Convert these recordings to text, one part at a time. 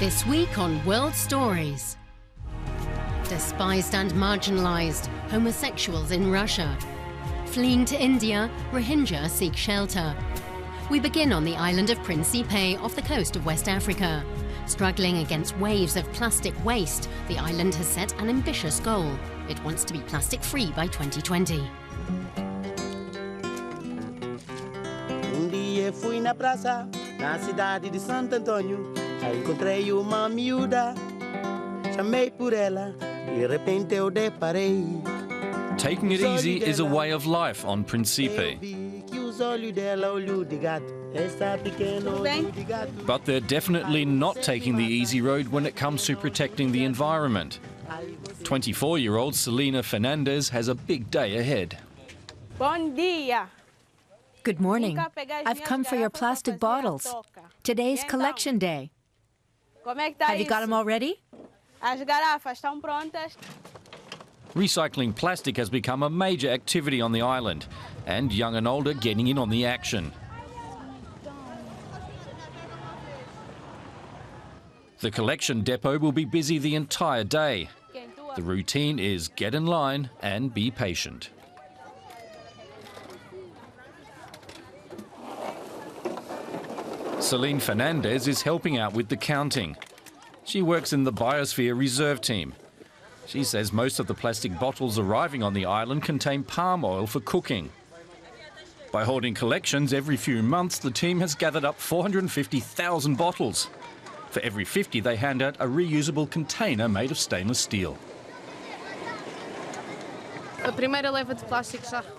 This week on World Stories. Despised and marginalized, homosexuals in Russia. Fleeing to India, Rohingya seek shelter. We begin on the island of Principe off the coast of West Africa. Struggling against waves of plastic waste, the island has set an ambitious goal. It wants to be plastic-free by 2020. Dia fui na praça, na cidade de Santo Antônio. Aí encontrei uma miúda, chamei por ela, de repente eu deparei. Taking it easy is a way of life on Principe. But they're definitely not taking the easy road when it comes to protecting the environment. 24-year-old Selena Fernandez has a big day ahead. Bom dia. Good morning. I've come for your plastic bottles. Today's collection day. Have you got them all ready? As garrafas estão prontas. Recycling plastic has become a major activity on the island, and young and old are getting in on the action. The collection depot will be busy the entire day. The routine is get in line and be patient. Celine Fernandez is helping out with the counting. She works in the Biosphere Reserve team. She says most of the plastic bottles arriving on the island contain palm oil for cooking. By holding collections every few months, the team has gathered up 450,000 bottles. For every 50, they hand out a reusable container made of stainless steel.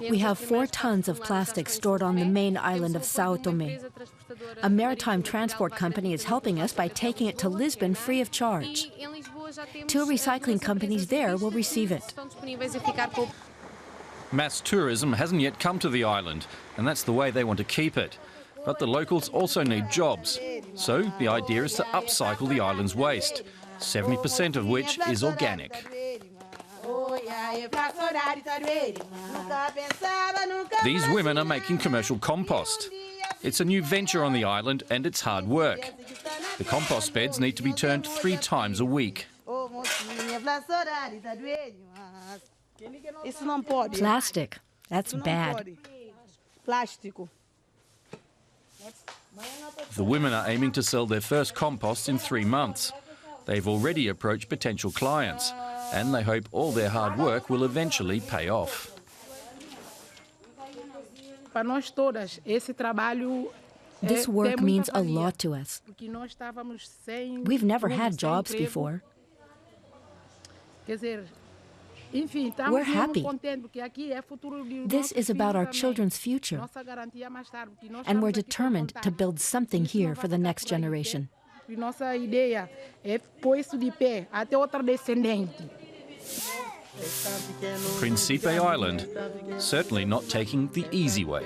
We have 4 tons of plastic stored on the main island of São Tomé. A maritime transport company is helping us by taking it to Lisbon free of charge. 2 recycling companies there will receive it. Mass tourism hasn't yet come to the island, and that's the way they want to keep it. But the locals also need jobs. So the idea is to upcycle the island's waste, 70% of which is organic. These women are making commercial compost. It's a new venture on the island and it's hard work. The compost beds need to be turned 3 times a week. Plastic. That's bad. The women are aiming to sell their first compost in 3 months. They've already approached potential clients, and they hope all their hard work will eventually pay off. This work means a lot to us. We've never had jobs before. We're happy. This is about our children's future, and we're determined to build something here for the next generation. Principe Island, certainly not taking the easy way.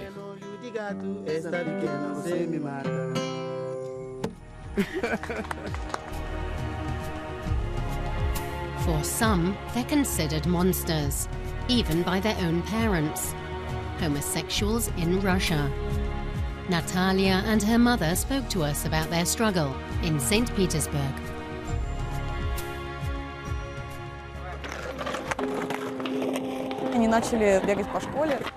For some, they're considered monsters, even by their own parents. Homosexuals in Russia. Natalia and her mother spoke to us about their struggle in St. Petersburg.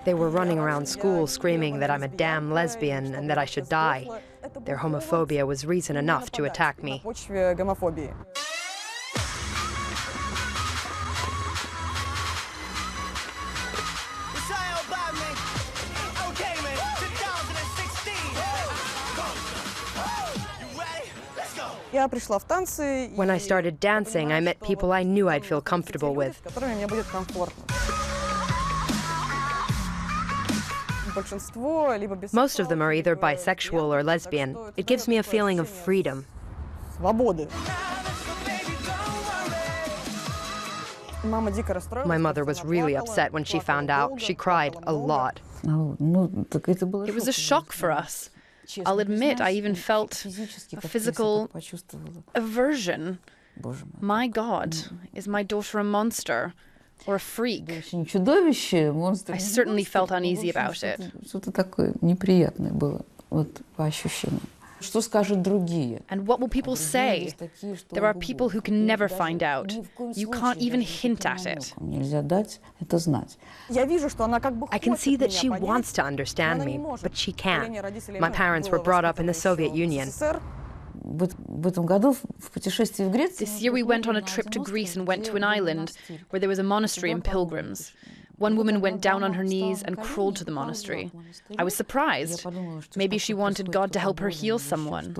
They were running around school screaming that I'm a damn lesbian and that I should die. Their homophobia was reason enough to attack me. When I started dancing, I met people I knew I'd feel comfortable with. Most of them are either bisexual or lesbian. It gives me a feeling of freedom. My mother was really upset when she found out. She cried a lot. It was a shock for us. I'll admit, I even felt a physical aversion. My God, is my daughter a monster or a freak? I certainly felt uneasy about it. And what will people say? There are people who can never find out. You can't even hint at it. I can see that she wants to understand me, but she can't. My parents were brought up in the Soviet Union. This year we went on a trip to Greece and went to an island where there was a monastery and pilgrims. One woman went down on her knees and crawled to the monastery. I was surprised. Maybe she wanted God to help her heal someone.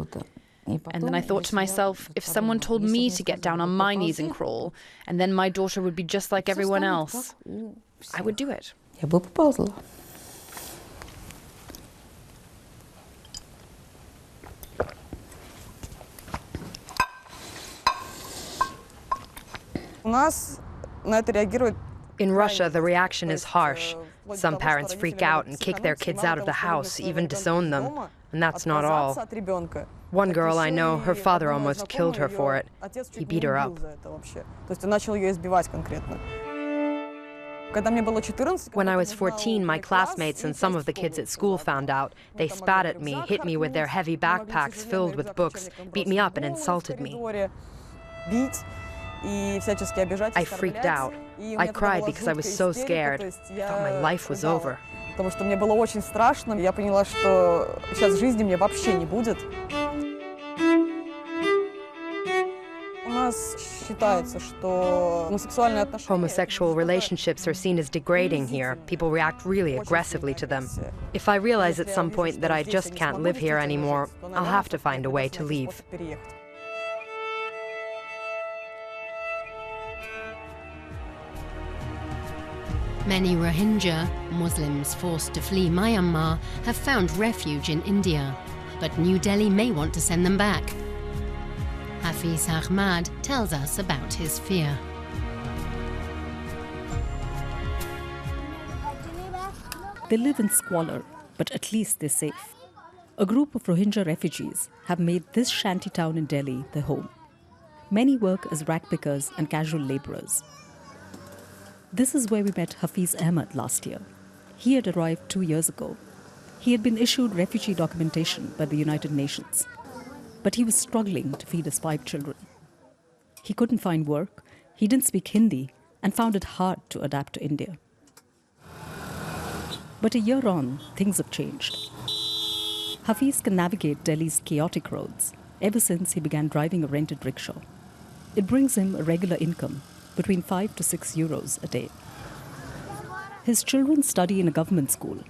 And then I thought to myself, if someone told me to get down on my knees and crawl, and then my daughter would be just like everyone else, I would do it. In Russia, the reaction is harsh. Some parents freak out and kick their kids out of the house, even disown them. And that's not all. One girl I know, her father almost killed her for it. He beat her up. When I was 14, my classmates and some of the kids at school found out. They spat at me, hit me with their heavy backpacks filled with books, beat me up and insulted me. I freaked out. I cried because I was so scared. I thought my life was over. Homosexual relationships are seen as degrading here. People react really aggressively to them. If I realize at some point that I just can't live here anymore, I'll have to find a way to leave. Many Rohingya, Muslims forced to flee Myanmar, have found refuge in India, but New Delhi may want to send them back. Hafiz Ahmad tells us about his fear. They live in squalor, but at least they're safe. A group of Rohingya refugees have made this shanty town in Delhi their home. Many work as rag pickers and casual laborers. This is where we met Hafiz Ahmad last year. He had arrived 2 years ago. He had been issued refugee documentation by the United Nations, but he was struggling to feed his 5 children. He couldn't find work, he didn't speak Hindi, and found it hard to adapt to India. But a year on, things have changed. Hafiz can navigate Delhi's chaotic roads ever since he began driving a rented rickshaw. It brings him a regular income, between 5 to 6 euros a day. His children study in a government school.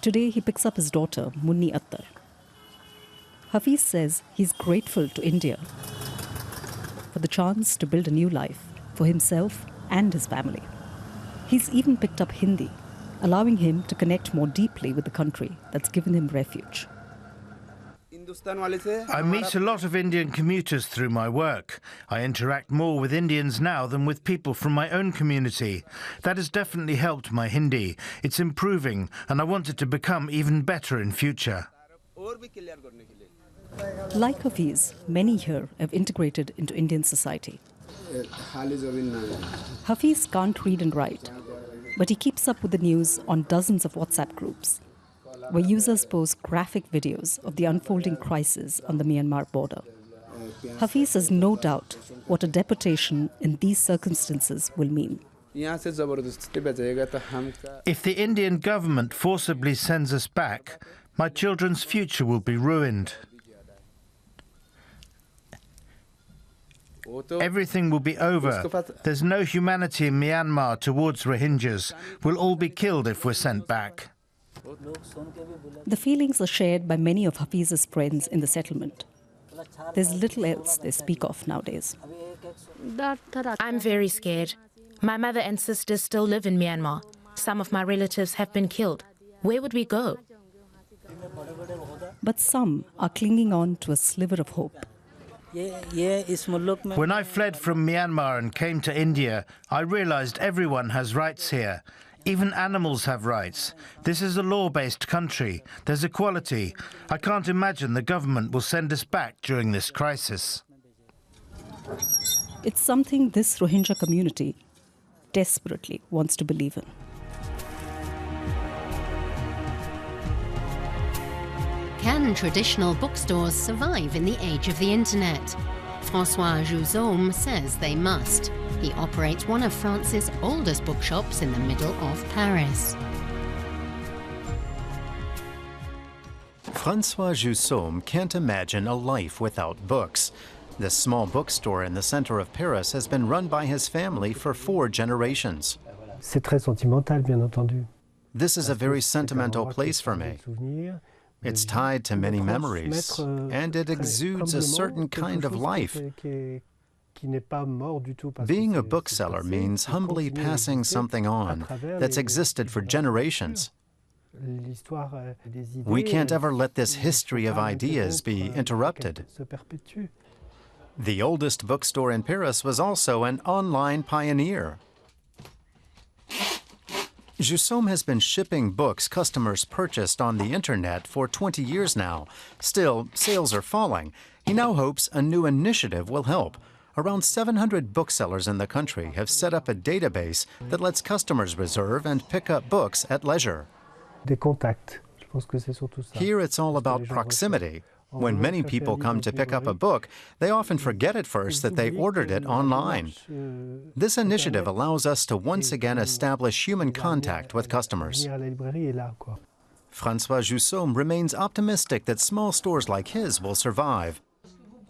Today he picks up his daughter, Munni Attar. Hafiz says he's grateful to India for the chance to build a new life for himself and his family. He's even picked up Hindi, allowing him to connect more deeply with the country that's given him refuge. I meet a lot of Indian commuters through my work. I interact more with Indians now than with people from my own community. That has definitely helped my Hindi. It's improving, and I want it to become even better in future. Like Hafiz, many here have integrated into Indian society. Hafiz can't read and write, but he keeps up with the news on dozens of WhatsApp groups, where users post graphic videos of the unfolding crisis on the Myanmar border. Hafiz has no doubt what a deportation in these circumstances will mean. If the Indian government forcibly sends us back, my children's future will be ruined. Everything will be over. There's no humanity in Myanmar towards Rohingyas. We'll all be killed if we're sent back. The feelings are shared by many of Hafiz's friends in the settlement. There's little else they speak of nowadays. I'm very scared. My mother and sisters still live in Myanmar. Some of my relatives have been killed. Where would we go? But some are clinging on to a sliver of hope. When I fled from Myanmar and came to India, I realized everyone has rights here. Even animals have rights. This is a law-based country. There's equality. I can't imagine the government will send us back during this crisis. It's something this Rohingya community desperately wants to believe in. Can traditional bookstores survive in the age of the internet? François Jousaume says they must. He operates one of France's oldest bookshops in the middle of Paris. François Jousaume can't imagine a life without books. This small bookstore in the center of Paris has been run by his family for 4 generations. C'est très sentimental, bien entendu. This is a very sentimental place for me. It's tied to many memories, and it exudes a certain kind of life. Being a bookseller means humbly passing something on that's existed for generations. We can't ever let this history of ideas be interrupted. The oldest bookstore in Paris was also an online pioneer. Jousaume has been shipping books customers purchased on the internet for 20 years now. Still, sales are falling. He now hopes a new initiative will help. Around 700 booksellers in the country have set up a database that lets customers reserve and pick up books at leisure. Here it's all about proximity. When many people come to pick up a book, they often forget at first that they ordered it online. This initiative allows us to once again establish human contact with customers. François Jousaume remains optimistic that small stores like his will survive.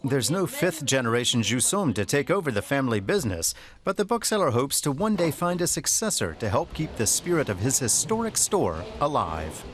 There's no 5th-generation Jousaume to take over the family business, but the bookseller hopes to one day find a successor to help keep the spirit of his historic store alive.